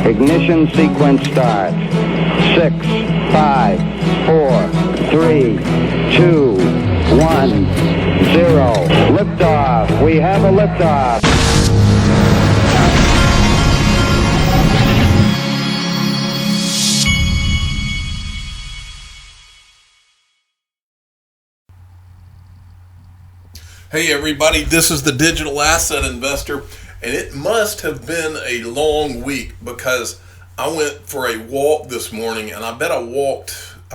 Ignition sequence starts. 6, 5, 4, 3, 2, 1, 0. Liftoff. We have a liftoff. Hey everybody, this is the Digital Asset Investor, and it must have been a long week because I went for a walk this morning, and I bet I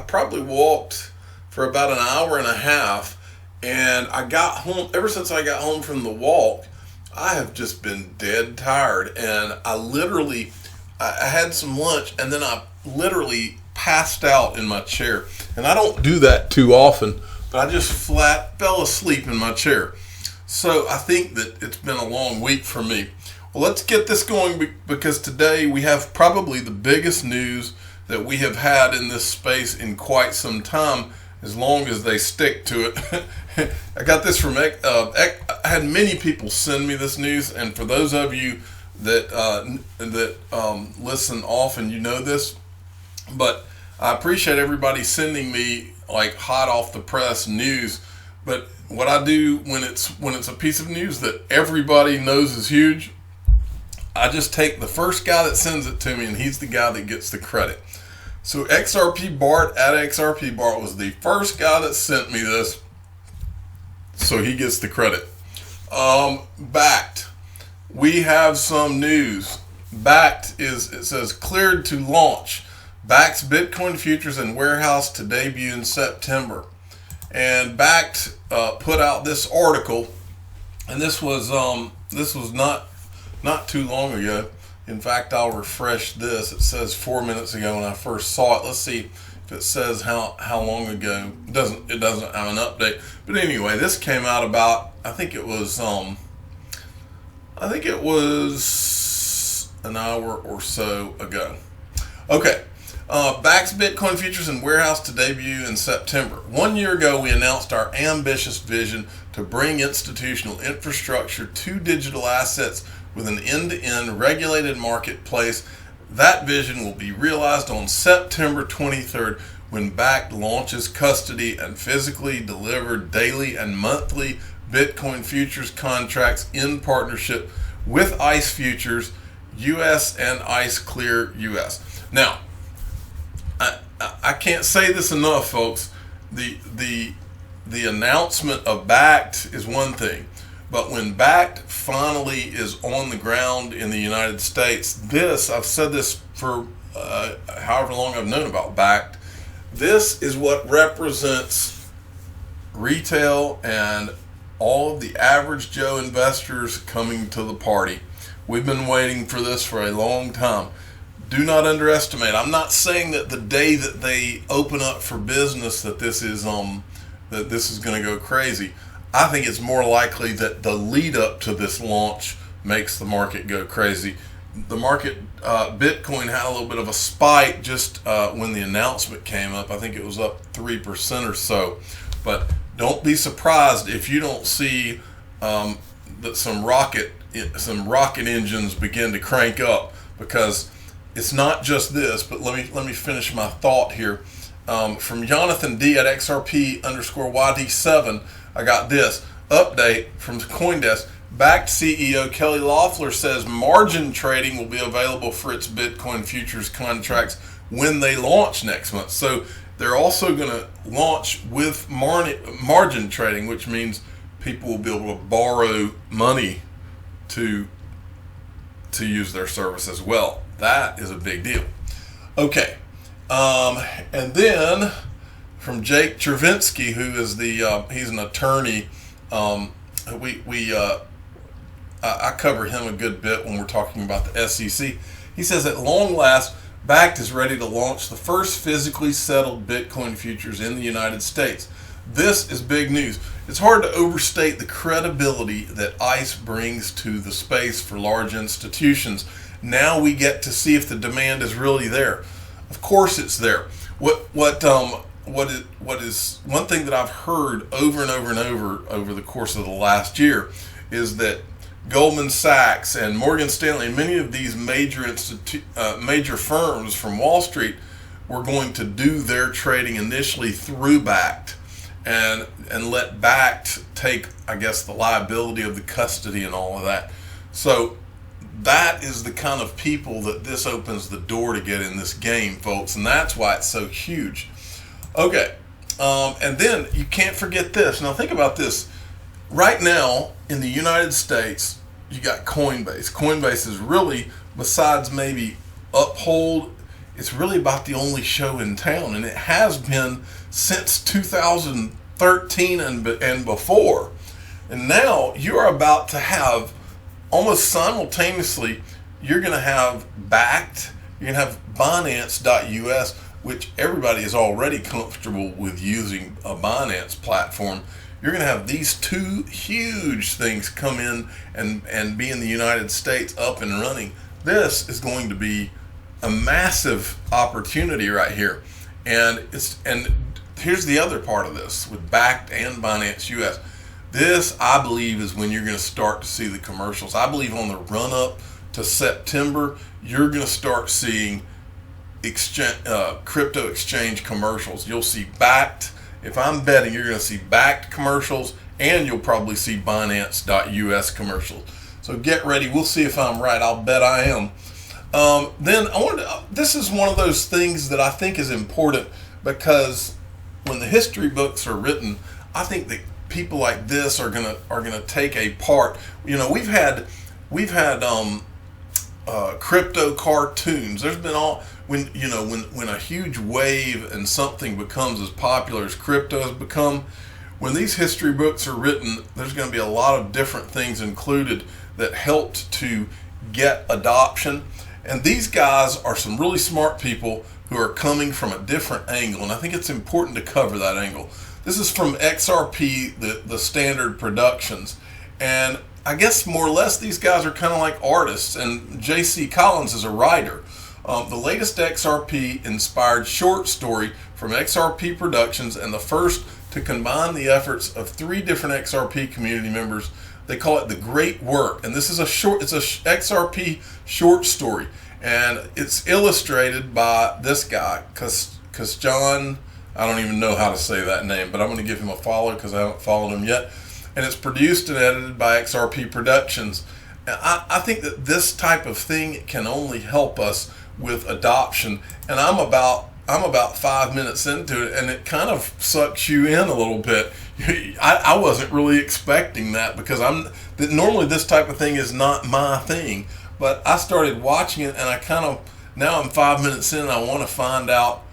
probably walked for about an hour and a half, and I got home. Ever since I got home from the walk, I have just been dead tired, and I had some lunch, and then I literally passed out in my chair, and I don't do that too often, but I just flat fell asleep in my chair. So I think that it's been a long week for me. Well, let's get this going because today we have probably the biggest news that we have had in this space in quite some time, as long as they stick to it. I got this from, I had many people send me this news, and for those of you that listen often, you know this, but I appreciate everybody sending me like hot off the press news. But what I do when it's a piece of news that everybody knows is huge, I just take the first guy that sends it to me, and he's the guy that gets the credit. So XRP Bart at XRP Bart was the first guy that sent me this, so he gets the credit. Bakkt, we have some news. Bakkt it says cleared to launch. Bakkt's Bitcoin futures and warehouse to debut in September. And Bakkt put out this article, and this was not too long ago. In fact, I'll refresh this. It says 4 minutes ago when I first saw it. Let's see if it says how long ago. It doesn't have an update. But anyway, this came out about, I think it was an hour or so ago. Okay. Bakkt's Bitcoin futures and warehouse to debut in September. 1 year ago, we announced our ambitious vision to bring institutional infrastructure to digital assets with an end-to-end regulated marketplace. That vision will be realized on September 23rd when Bakkt launches custody and physically delivered daily and monthly Bitcoin futures contracts in partnership with ICE Futures US and ICE Clear US. Now, I can't say this enough, folks. The announcement of Bakkt is one thing, but when Bakkt finally is on the ground in the United States, I've said this for however long I've known about Bakkt, this is what represents retail and all of the average Joe investors coming to the party. We've been waiting for this for a long time. Do not underestimate. I'm not saying that the day that they open up for business that this is going to go crazy. I think it's more likely that the lead up to this launch makes the market go crazy. The market, Bitcoin had a little bit of a spike just when the announcement came up. I think it was up 3% or so. But don't be surprised if you don't see that some rocket engines begin to crank up, because it's not just this. But let me finish my thought here. From Jonathan D at XRP_YD7, I got this update from CoinDesk. Bakkt CEO Kelly Loeffler says margin trading will be available for its Bitcoin futures contracts when they launch next month. So they're also going to launch with margin trading, which means people will be able to borrow money to use their service as well. That is a big deal. Okay. And then from Jake Chervinsky, who is he's an attorney. I cover him a good bit when we're talking about the SEC. He says, at long last, Bakkt is ready to launch the first physically settled Bitcoin futures in the United States. This is big news. It's hard to overstate the credibility that ICE brings to the space for large institutions. Now we get to see if the demand is really there. Of course it's there. What is one thing that I've heard over and over and over the course of the last year is that Goldman Sachs and Morgan Stanley, many of these major firms from Wall Street were going to do their trading initially through Bakkt and let Bakkt take, I guess, the liability of the custody and all of that. So that is the kind of people that this opens the door to get in this game, folks, and that's why it's so huge. Okay, and then you can't forget this. Now think about this. Right now in the United States, you got Coinbase. Coinbase is really, besides maybe Uphold, it's really about the only show in town, and it has been since 2013 and before. And now you're about to have, almost simultaneously, you're going to have Bakkt, you're going to have Binance.us, which everybody is already comfortable with using a Binance platform. You're going to have these two huge things come in and be in the United States up and running. This is going to be a massive opportunity right here. And here's the other part of this with Bakkt and Binance US. This, I believe, is when you're going to start to see the commercials. I believe on the run up to September, you're going to start seeing crypto exchange commercials. You'll see Bakkt. If I'm betting, you're going to see Bakkt commercials, and you'll probably see Binance.us commercials. So get ready. We'll see if I'm right. I'll bet I am. Then this is one of those things that I think is important, because when the history books are written, I think that people like this are gonna take a part. You know, we've had crypto cartoons. There's been when a huge wave and something becomes as popular as crypto has become. When these history books are written, there's going to be a lot of different things included that helped to get adoption. And these guys are some really smart people who are coming from a different angle, and I think it's important to cover that angle. This is from XRP, the standard productions, and I guess more or less these guys are kind of like artists, and J.C. Collins is a writer. The latest XRP inspired short story from XRP Productions, and the first to combine the efforts of 3 different XRP community members. They call it The Great Work, and this is it's a XRP short story, and it's illustrated by this guy, because John, I don't even know how to say that name, but I'm going to give him a follow because I haven't followed him yet. And it's produced and edited by XRP Productions. And I think that this type of thing can only help us with adoption. And I'm about 5 minutes into it, and it kind of sucks you in a little bit. I wasn't really expecting that, because normally this type of thing is not my thing. But I started watching it, and now I'm 5 minutes in, and I want to find out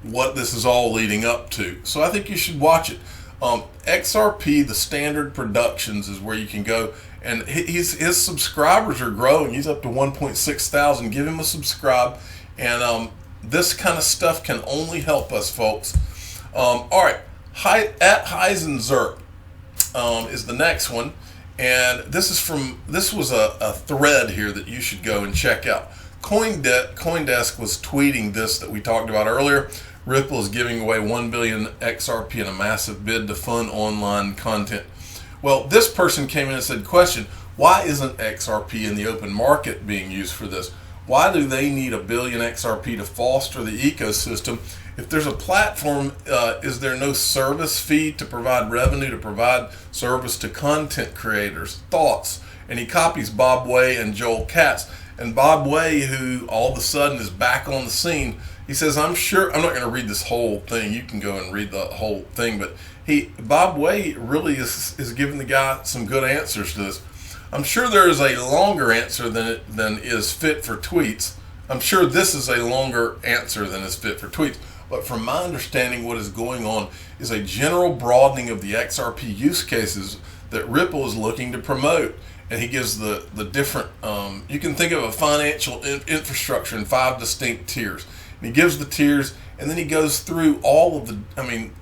what this is all leading up to. So I think you should watch it. XRP, the standard productions, is where you can go, and his subscribers are growing. He's up to 1.6 thousand. Give him a subscribe, and this kind of stuff can only help us, folks. All right, at Heisenberg is the next one, and this was a thread here that you should go and check out. CoinDesk was tweeting this that we talked about earlier. Ripple is giving away 1 billion XRP in a massive bid to fund online content. Well, this person came in and said, question, why isn't XRP in the open market being used for this? Why do they need 1 billion XRP to foster the ecosystem? If there's a platform, is there no service fee to provide revenue, to provide service to content creators? Thoughts? And he copies Bob Way and Joel Katz. And Bob Way, who all of a sudden is back on the scene, he says, I'm sure, I'm not going to read this whole thing. You can go and read the whole thing. But Bob Way really is giving the guy some good answers to this. I'm sure there is a longer answer than is fit for tweets. I'm sure this is a longer answer than is fit for tweets. But from my understanding, what is going on is a general broadening of the XRP use cases that Ripple is looking to promote. And he gives the different, you can think of a financial infrastructure in 5 distinct tiers. And he gives the tiers, and then he goes through all of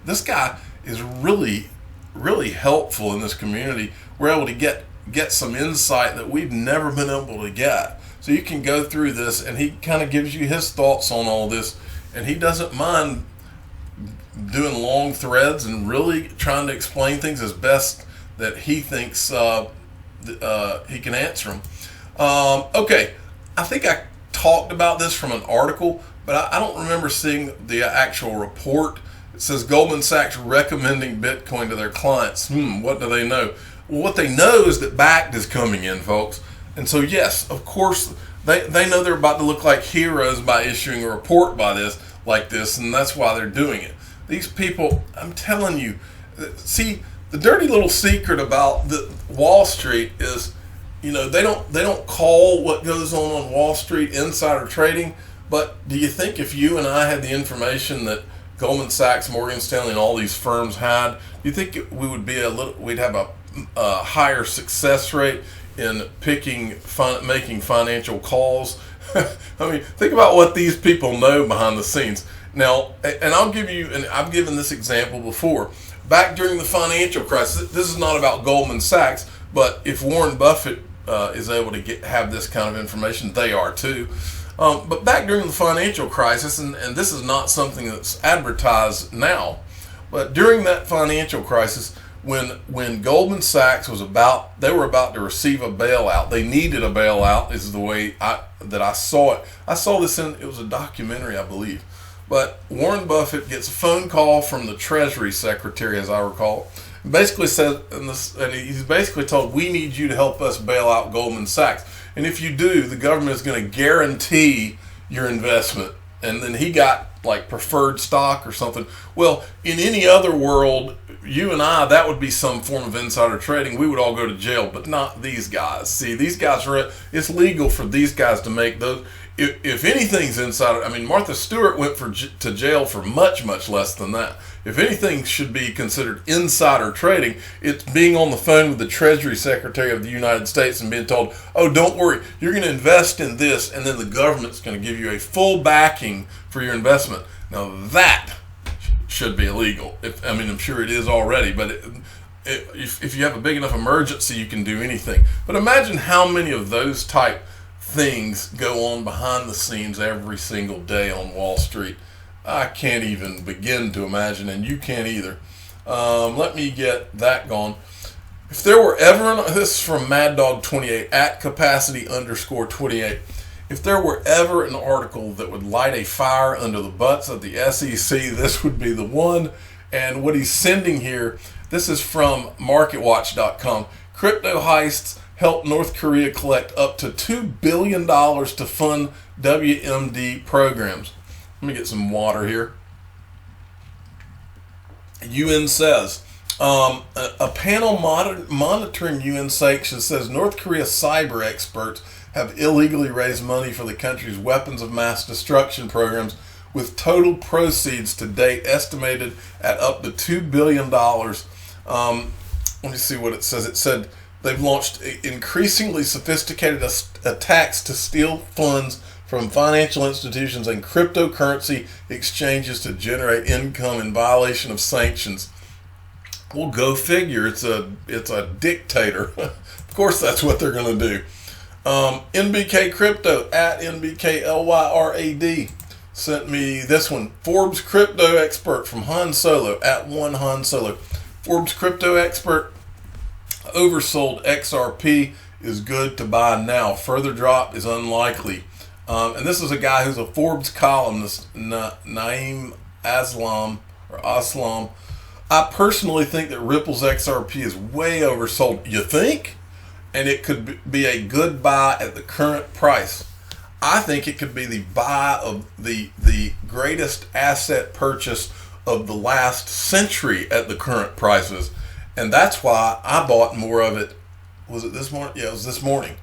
this guy is really, really helpful in this community. We're able to get some insight that we've never been able to get. So you can go through this, and he kind of gives you his thoughts on all this, and he doesn't mind doing long threads and really trying to explain things as best that he thinks he can answer them. Okay, I think I talked about this from an article, but I don't remember seeing the actual report. It says Goldman Sachs recommending Bitcoin to their clients. What do they know? Well, what they know is that Bakkt is coming in, folks. And so, yes, of course, they know they're about to look like heroes by issuing a report like this, and that's why they're doing it. These people, I'm telling you, see, the dirty little secret about the Wall Street is, they don't call what goes on Wall Street insider trading. But do you think if you and I had the information that Goldman Sachs, Morgan Stanley, and all these firms had, do you think we'd have a higher success rate in making financial calls? I mean, think about what these people know behind the scenes. Now, and I've given this example before. Back during the financial crisis, this is not about Goldman Sachs, but if Warren Buffett is able to have this kind of information, they are too. But back during the financial crisis, and this is not something that's advertised now, but during that financial crisis, when Goldman Sachs they were about to receive a bailout, they needed a bailout, is the way that I saw it. I saw this it was a documentary, I believe. But Warren Buffett gets a phone call from the Treasury Secretary, as I recall. Basically says, and he's basically told, we need you to help us bail out Goldman Sachs. And if you do, the government is going to guarantee your investment. And then he got like preferred stock or something. Well, in any other world, you and I, that would be some form of insider trading. We would all go to jail, but not these guys. See, these guys it's legal for these guys to make those. If anything's insider, I mean, Martha Stewart went to jail for much, much less than that. If anything should be considered insider trading, it's being on the phone with the Treasury Secretary of the United States and being told, oh, don't worry, you're going to invest in this, and then the government's going to give you a full backing for your investment. Now, that should be illegal. I'm sure it is already, but if you have a big enough emergency, you can do anything. But imagine how many of those type things go on behind the scenes every single day on Wall Street. I can't even begin to imagine, and you can't either. Let me get that going. If there were ever, this is from MadDog28 at capacity_28. If there were ever an article that would light a fire under the butts of the SEC, this would be the one. And what he's sending here, this is from MarketWatch.com. Crypto heists help North Korea collect up to $2 billion to fund WMD programs. Let me get some water here. UN says, a panel monitoring UN sanctions says North Korea cyber experts have illegally raised money for the country's weapons of mass destruction programs, with total proceeds to date estimated at up to $2 billion. Let me see what it says. It said they've launched increasingly sophisticated attacks to steal funds from financial institutions and cryptocurrency exchanges to generate income in violation of sanctions. Well, go figure. It's a dictator. Of course, that's what they're going to do. NBK Crypto at NBKLYRAD sent me this one. Forbes crypto expert from Han Solo at one Han Solo. Forbes crypto expert, oversold XRP is good to buy now. Further drop is unlikely. And this is a guy who's a Forbes columnist, Naeem Aslam. I personally think that Ripple's XRP is way oversold. You think? And it could be a good buy at the current price. I think it could be the buy of the greatest asset purchase of the last century at the current prices. And that's why I bought more of it. Was it this morning? Yeah, it was this morning.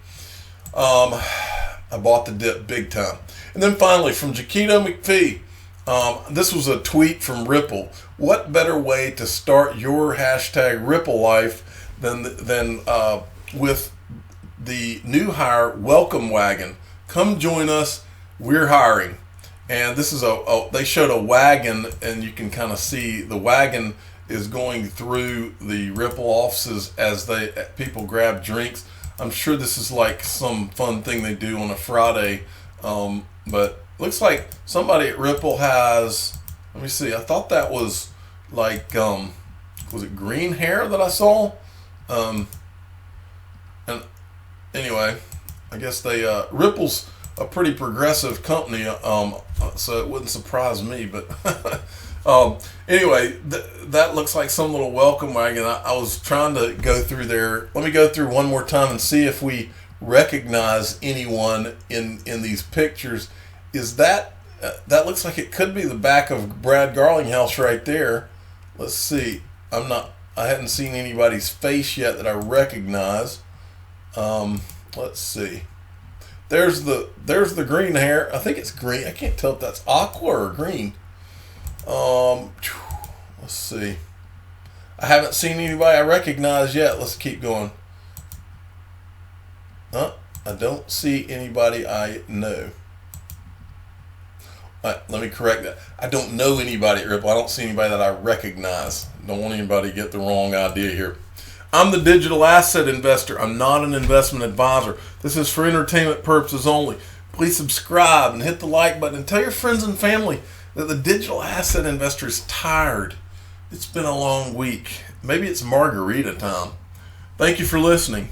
I bought the dip big time. And then finally, from Jaquito McPhee, this was a tweet from Ripple. What better way to start your hashtag Ripple life than with the new hire Welcome Wagon? Come join us. We're hiring. And this is they showed a wagon, and you can kind of see the wagon is going through the Ripple offices as people grab drinks. I'm sure this is like some fun thing they do on a Friday, but looks like somebody at Ripple has, let me see, I thought that was like, was it green hair that I saw? And anyway, I guess Ripple's a pretty progressive company, so it wouldn't surprise me. But anyway, that looks like some little welcome wagon. I was trying to go through there. Let me go through one more time and see if we recognize anyone in these pictures. Is that looks like it could be the back of Brad Garlinghouse right there. Let's see. I hadn't seen anybody's face yet that I recognize. Let's see. There's the green hair. I think it's green. I can't tell if that's aqua or green. Let's see. I haven't seen anybody I recognize yet. Let's keep going. I don't see anybody I know. Let me correct that. I don't know anybody at Ripple. I don't see anybody that I recognize. Don't want anybody to get the wrong idea here. I'm the digital asset investor. I'm not an investment advisor. This is for entertainment purposes only. Please subscribe and hit the like button and tell your friends and family that the digital asset investor is tired. It's been a long week. Maybe it's margarita time. Thank you for listening.